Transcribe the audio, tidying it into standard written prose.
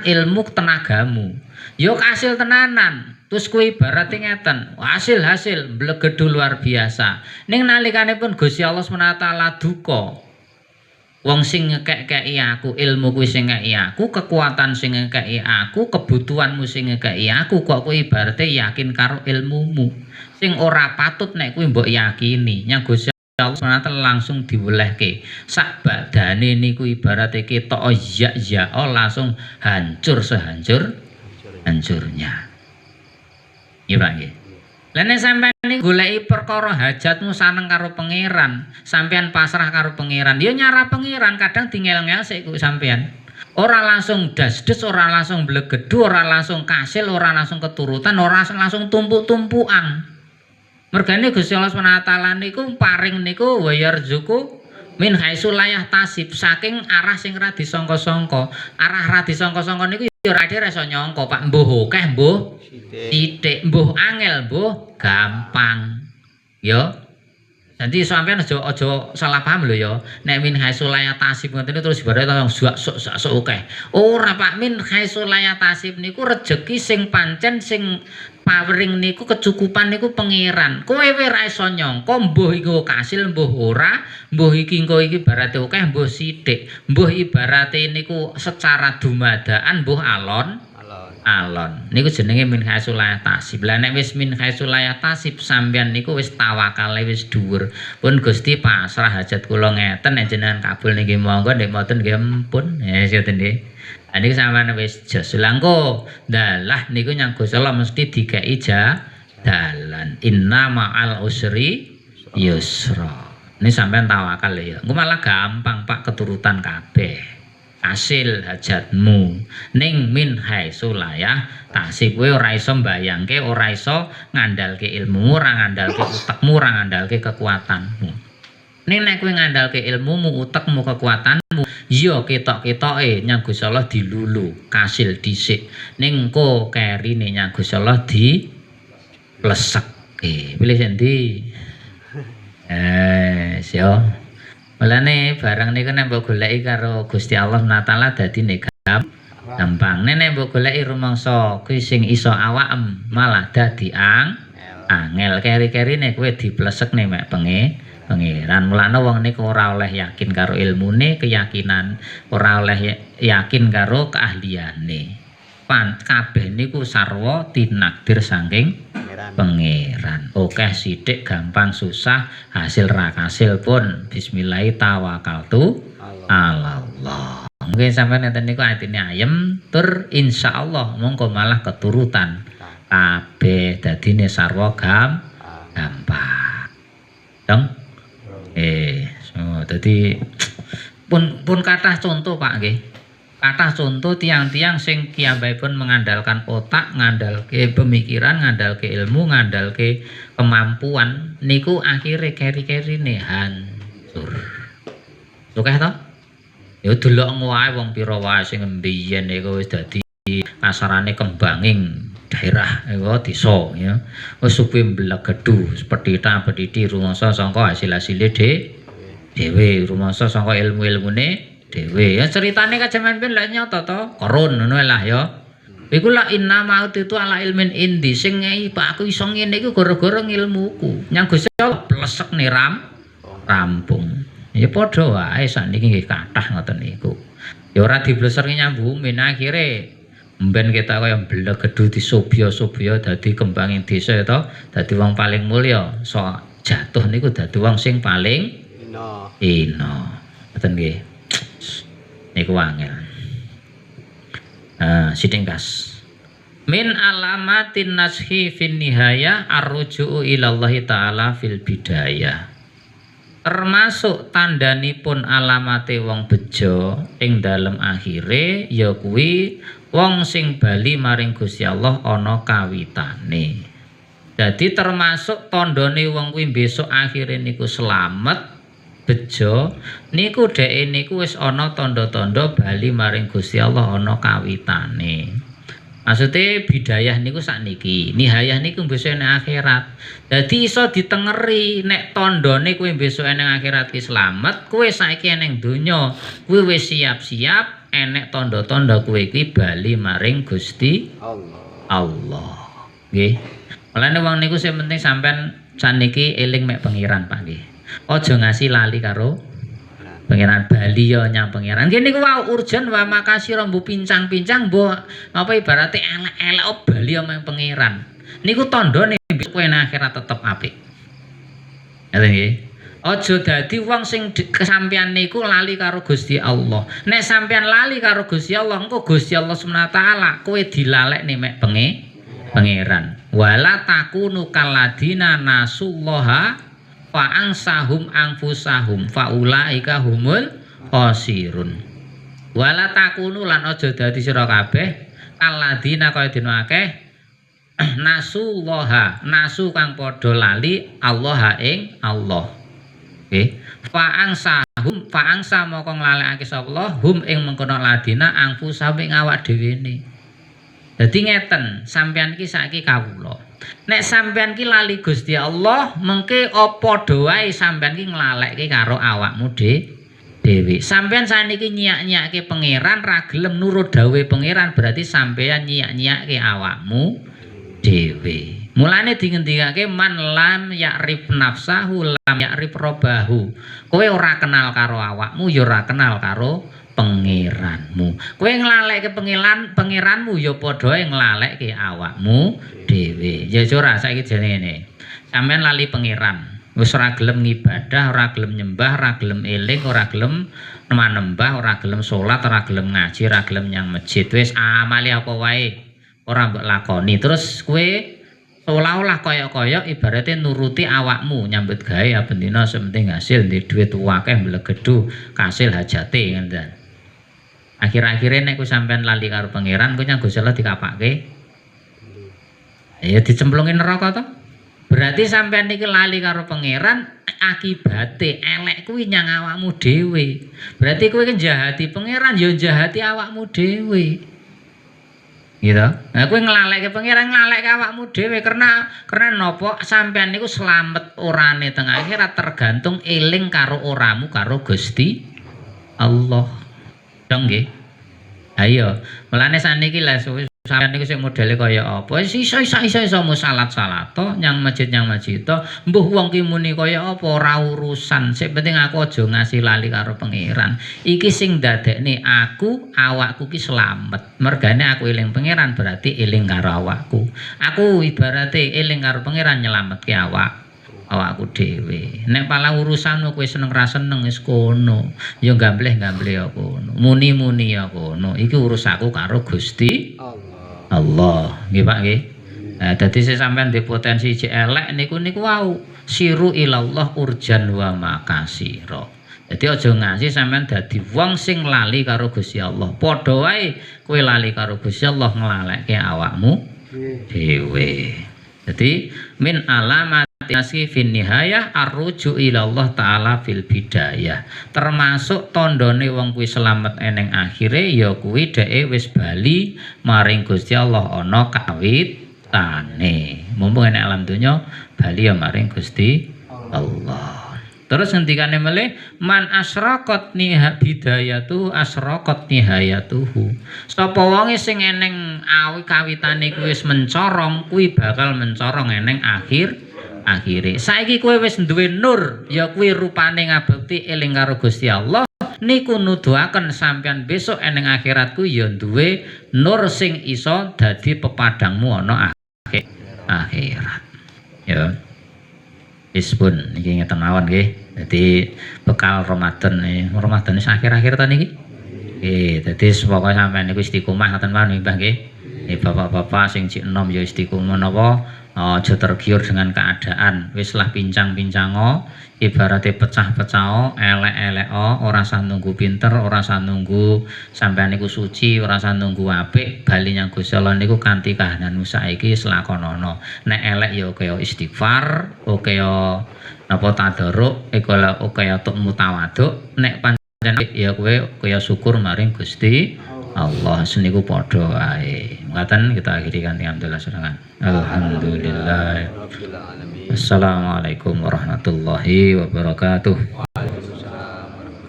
ilmu tenagamu. Yo kasil tenanan. Terus kuwi ibarat ngeten, hasil blegedu luar biasa. Ning nalikanipun Gusti Allah SWT duka. Wong sing ngekeki aku, ilmu kuwi sing ngekeki aku, kekuatan sing ngekeki aku, kebutuhanmu sing ngekeki aku, kok kuwi ibarate yakin karo ilmumu. Sing ora patut nek kuwi mbok yakini. Nyang Gusti Allah SWT langsung diwelehke. Sak badane niku ibarate ketok ya langsung hancur hancurnya. Iya Pak nggih. Lah nek sampean niku goleki perkara hajatmu saneng karo pangeran, sampean pasrah karo pangeran, ya nyara pangeran kadang tinggal-ngel sik kok sampean. Ora langsung das-des, ora langsung blegedu, ora langsung kasil, ora langsung keturutan, ora langsung tumpuk-tumpukan. Mergane Gusti Allah SWT niku paring niku wa yarzuqu min haitsu la yahtasib, saking arah sing ra disangka-sangka. Arah ra disangka-sangka niku ya ora iso nyangka, Pak. Mbuh akeh, mbuh sithik, mbuh angel, mbuh gampang. Ya. Jadi sampean aja salah paham lho ya. Nek min haitsu la yahtasib ngoten terus ibarat sok akeh. Ora Pak, min haitsu la yahtasib niku rejeki sing pancen sing paring niku kecukupan niku pangeran. Kowe ora iso nyangka mbuh iku kasil mbuh ora, mbuh iki engko iki ibarate akeh mbuh sithik. Mbuh ibarate niku secara dumadaan mbuh alon. Niku jenenge min haitsu la yahtasib. Lah nek wis min haitsu la yahtasib sampeyan niku wis tawakale wis dhuwur. Pun Gusti pasrah hajat kula ngeten nek jenengan kabul niki monggo nek mboten nggih ampun. Ya ngoten nggih. Niki sampeyan wis jos langko. Dalah niku nyang Gusti Allah mesti dikeki dalan. Inna ma'al usri yusra. Ini sampeyan tawakal ya. Engko malah gampang Pak keturutan kabeh. Hasil hajatmu ning min haitsu la yahtasib. Kowe ora iso mbayangke, ora iso ngandalke ilmu, ora ngandalke utekmu, ora ngandalke kekuatanmu. Ning nek kowe ngandalke ilmumu, utekmu, kekuatanmu, ya ketok-ketoke nyang Gusti Allah dilulu, kasil dhisik. Ning engko kerine nyang Gusti Allah diplesekke. Pilih endi? Siyo. Mulane barang niku nek mbok goleki karo Gusti Allah Taala dadi gampang. Nek mbok goleki rumangsa kuwi sing iso awakem malah dadi angel. Keri-kerine kowe diplesekne mek pangeran. Mulane wong niku ora oleh yakin karo ilmune, keyakinan, ora oleh yakin karo keahliane. Kabeh niku sarwa tinakdir saking pangeran. Oke sithik gampang susah, hasil ra kasil pun bismillah tawakkaltu ala Allah. Mungkin sampeyan ngeten niku atine ayem tur insyaallah mongko malah keturutan kabeh dadine sarwa gampang. Dong. Dadi pun kathah contoh Pak nggih. Kathah contoh tiang-tiang sing kiyambakipun mengandalkan otak, ngandalke pemikiran, ngandalke ilmu, ngandalke kemampuan niku akhire keri-kerine hancur. Sukeh to? Ya delok wae wong pira wae sing mbiyen niku wis dadi kasarane kembanging daerah desa ya. Wis suwe mblegedu sepethita-pethiti rumangsa saka hasil-hasile dhewe, rumangsa saka ilmu-ilmune dewe. Ya ceritane kajaman ben lek nyata to korun ngono lah ya. Iku la inna maut itu ala ilmin indi sing ngei Pak aku iso ngene iku gara-gara ngilmuku. Nyang Gusti Allah plesek nih rampung. Ya padha wae sakniki nggih kathah ngoten niku. Ya ora dibleserke nyambumin akhire mben kita kaya blegedu disobya-sobya dadi kembanging desa to, dadi wong paling mulya. So jatuh niku dadi wong sing paling ina. Ngoten nggih. Niku angel. Sidengkas. Min alamatin nashi fin nihayah arruju'u ilallahi ta'ala fil bidayah. Termasuk tandhanipun alamate wong bejo ing dalem akhire ya kuwi wong sing bali maring Gusti Allah ana kawitane. Dadi termasuk tandane wong kuwi besok akhire niku slamet bejo niku dheke niku wis ana tanda-tanda bali maring Gusti Allah ana kawitane. Maksude bidayah niku sakniki, nihayah niku besok nek akhirat. Dadi iso ditengeri nek tandane kowe besok ning akhirat ki slamet, kowe saiki ning donya kowe wis siap-siap enek tanda-tanda kowe iki bali maring Gusti Allah. Nggih. Mulane wong niku sing penting sampean saniki eling mek pengiran Pak nggih. Aja ngasih lali karo pengiran bali yo nyang pengiran. Nggih niku wau urgen wa makasih mbu pincang-pincang mbu apa ibarate elek-elek bali yo mek pengiran. Niku tandane kowe nang akhirat tetep apik. Ngoten nggih. Aja dadi wong sing kesampean niku lali karo Gusti Allah. Nek sampean lali karo Gusti Allah, engko Gusti Allah Subhanahu wa taala kowe dilalekne mek pangeran. Wala takunu kalladina nasullaha fa ansahum anfusahum faulaika humul khasirun. Wala takunu lan aja dadi sira kabeh kalladina kaya dina akeh nasullaha, nasu kang padha lali Allah ing Allah. Fa angsa moko nglalekake sapa Allah hum ing mengkono ladina angfusa ing awak dhewe ne. Dadi ngeten, sampean iki saiki kawula. Nek sampean ki lali Gusti Allah, mengke apa doae sampean ki nglalekke karo awakmu dhewe. Sampean saniki nyiak-nyiake pangeran ra gelem nurut dawuhe pangeran, berarti sampean nyiak-nyiake awakmu dhewe. Mulane dingendikake man lam ya'rif nafsahu lam ya'rif robbahu. Kowe ora kenal karo awakmu ya ora kenal karo pangeranmu. Kowe nglalekke pangeranmu ya padha nglalekke awakmu dhewe. Ya ora saiki jenenge ngene. Sampeyan lali pangeran, wis ora gelem ngibadah, ora gelem nyembah, ora gelem eling, ora gelem manembah, ora gelem salat, ora gelem ngaji, ora gelem nyang masjid. Wis amale apa wae ora mbok lakoni. Terus kowe seolah-olah koyok-koyok ibaratnya nuruti awakmu nyambut gawe ya bendina sementing hasil di duit wakeh melegedu kasil hajate ngene. Akhir-akhirnya nek ku sampean lali karo pangeran ku nyang Gusti Allah dikapake. Ya dicemplungin neraka to. Berarti sampean niki lali karo pangeran akibate elek kuwi nyang awakmu dhewe. Berarti kowe ki njahati pangeran ya njahati awakmu dhewe. Gitu. Nah, kowe nglalekke pangeran nglalekke awakmu dhewe karena napa sampean niku slamet orane teng akhirat tergantung eling karo oramu karo Gusti Allah. Dong nggih. Ayo, mulane saniki lha sampean niku sing modele kaya apa? Iso salat-salat to nyang masjid to. Mbuh wong ki muni kaya apa ora urusan. Sing penting aku aja ngasih lali karo pangeran. Iki sing ndadekne aku awakku ki slamet. Mergane aku eling pangeran berarti eling karo awakku. Aku ibarate eling karo pangeran nyelametke awakku dhewe. Nek pala urusanmu kowe seneng ra seneng wis kono. Ya gambleh-gambleh ya kono. Muni-muni ya kono. Iki urusanku karo Gusti Allah. Nggih Pak nggih. Nah, dadi sampean di potensi cek elek niku wau siru ilallah urjan wa makasira. Jadi aja ngasih sampean dadi wong sing lali karo Gusti Allah. Padha wae kowe lali karo Gusti Allah nglalekke awakmu dhewe. Jadi min alamat nasi fin nihayah arruju ilallah ta'ala fil bidayah. Termasuk tandane wong kuwi selamat eneng akhire ya kuwi dheke wis bali maring Gusti Allah ana kawitane. Mumpung enek alam donya bali ya maring Gusti Allah. Terus ngendikane melih man asraqat bidayatu asraqat nihayatuhu. Sapa wonge sing eneng kawitane kuwi wis mencorong kuwi bakal mencorong eneng akhire. Saiki kowe wis duwe nur ya kuwi rupane ngabekti eling karo Gusti Allah. Niku nuduhaken sampean besok eneng akhiratku ya duwe nur sing iso dadi pepadangmu ana akhirat. Ya. Ispun iki ngeten mawon nggih. Dadi bekal Ramadan wis akhir-akhir ta niki. Nggih, dadi pokoke sampean niku istiqomah ngoten mawon Mbah nggih. Bapak-bapak sing cik enom ya istiqomah napa aja tergiur dengan keadaan. Wis lah pincang-pincango ibaratnya pecah-pecah elek-elek ora usah nunggu pinter, ora usah nunggu sampean niku suci, ora usah nunggu apik, bali nyang Gusti Allah niku kanthi kahananmu saiki lakonono. Nek elek ya kaya istighfar, kaya napa tadarruk, kaya tuk mutawaduk, nek pancen ya kowe kaya syukur maring Gusti Allah seniku padha wae. Ngaten kita akhiri kanthi alhamdulillah serangan. Alhamdulillah. Assalamualaikum warahmatullahi wabarakatuh.